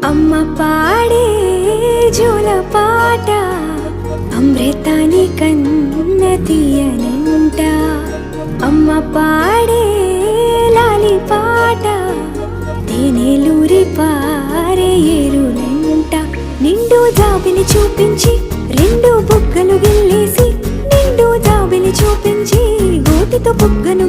అమ్మ పాడే జోల పాట అమృతాని కన్న తీయనంట. అమ్మ పాడే లాలి పాట తేనెలూరి పారే ఏరులంట. నిండు జాబిని చూపించి రెండు బుగ్గలు గిల్లేసి, నిండు జాబిని చూపించి గోటితో బుగ్గను